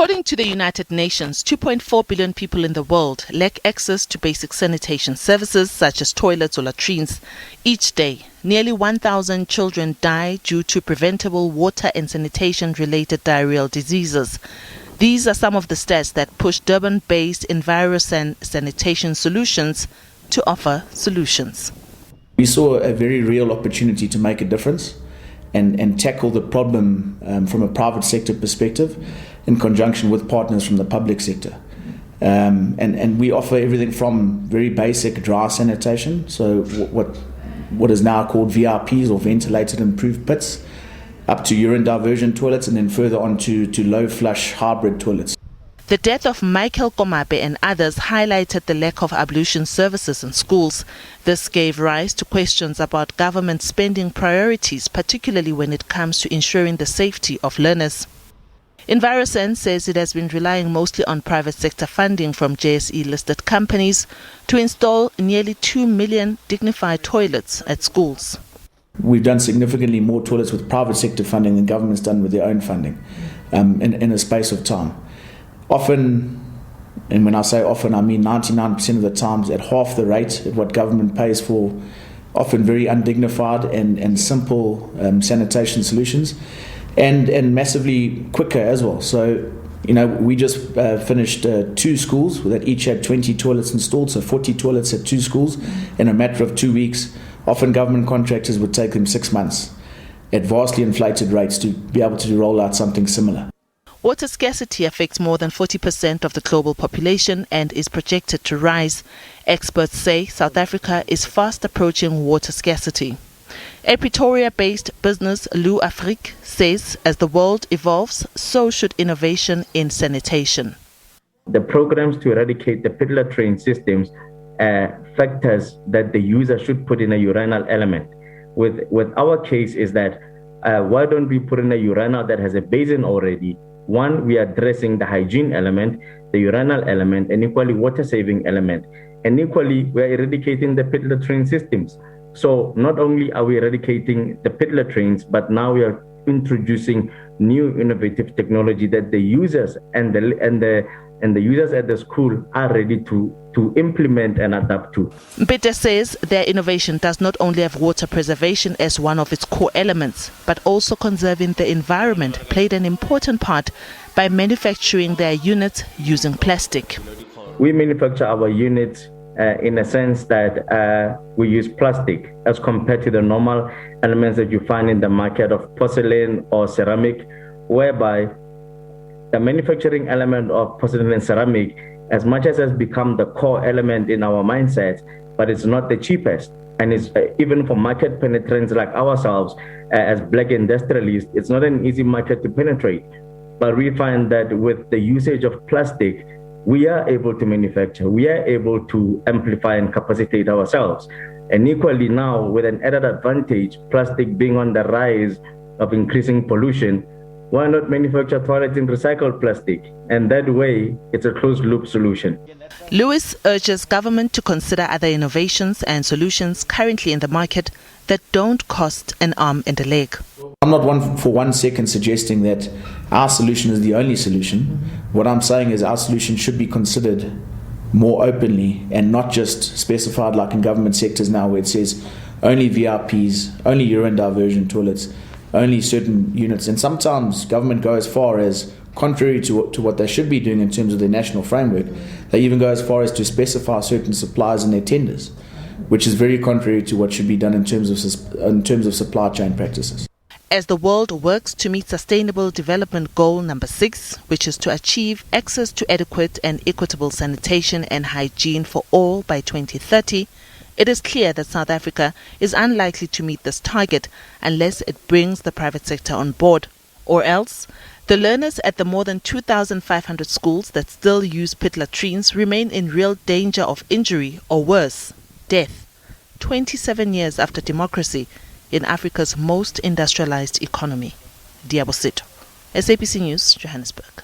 According to the United Nations, 2.4 billion people in the world lack access to basic sanitation services such as toilets or latrines. Each day, nearly 1,000 children die due to preventable water and sanitation-related diarrheal diseases. These are some of the stats that push Durban-based Envirosan Sanitation Solutions to offer solutions. We saw a very real opportunity to make a difference and tackle the problem from a private sector perspective in conjunction with partners from the public sector. And we offer everything from very basic dry sanitation, so what is now called VIPs or ventilated improved pits, up to urine diversion toilets, and then further on to low flush hybrid toilets. The death of Michael Komape and others highlighted the lack of ablution services in schools. This gave rise to questions about government spending priorities, particularly when it comes to ensuring the safety of learners. Envirosan says it has been relying mostly on private sector funding from JSE-listed companies to install nearly 2 million dignified toilets at schools. We've done significantly more toilets with private sector funding than government's done with their own funding in a space of time. Often, and when I say often, I mean 99% of the times at half the rate of what government pays for often very undignified and simple sanitation solutions, and massively quicker as well. So, we just finished 2 schools that each had 20 toilets installed, so 40 toilets at 2 schools in a matter of 2 weeks. Often government contractors would take them 6 months at vastly inflated rates to be able to roll out something similar. Water scarcity affects more than 40% of the global population and is projected to rise. Experts say South Africa is fast approaching water scarcity. A Pretoria-based business, Liabo says as the world evolves, so should innovation in sanitation. The programs to eradicate the pit latrine systems factors that the user should put in a urinal element. With our case is that why don't we put in a urinal that has a basin already? One, we are addressing the hygiene element, the urinal element, and equally water-saving element. And equally, we are eradicating the pit latrine systems. So not only are we eradicating the pit latrines, but now we are introducing new innovative technology that the users and the users at the school are ready to implement and adapt to. Mpete says their innovation does not only have water preservation as one of its core elements, but also conserving the environment played an important part by manufacturing their units using plastic. We manufacture our units in a sense that we use plastic as compared to the normal elements that you find in the market of porcelain or ceramic, whereby the manufacturing element of porcelain and ceramic, as much as has become the core element in our mindset, but it's not the cheapest. And it's even for market penetrants like ourselves, as black industrialists, it's not an easy market to penetrate. But we find that with the usage of plastic, we are able to manufacture, we are able to amplify and capacitate ourselves. And equally now, with an added advantage, plastic being on the rise of increasing pollution, why not manufacture toilets in recycled plastic? And that way, it's a closed-loop solution. Lewis urges government to consider other innovations and solutions currently in the market that don't cost an arm and a leg. I'm not for 1 second suggesting that our solution is the only solution. What I'm saying is our solution should be considered more openly and not just specified like in government sectors now, where it says only VIPs, only urine diversion toilets, only certain units. And sometimes government go as far as, contrary to what they should be doing in terms of their national framework, they even go as far as to specify certain suppliers in their tenders, which is very contrary to what should be done in terms of supply chain practices. As the world works to meet Sustainable Development Goal number 6, which is to achieve access to adequate and equitable sanitation and hygiene for all by 2030, it is clear that South Africa is unlikely to meet this target unless it brings the private sector on board. Or else, the learners at the more than 2,500 schools that still use pit latrines remain in real danger of injury or worse, death, 27 years after democracy in Africa's most industrialized economy. Liabo Setho, SABC News, Johannesburg.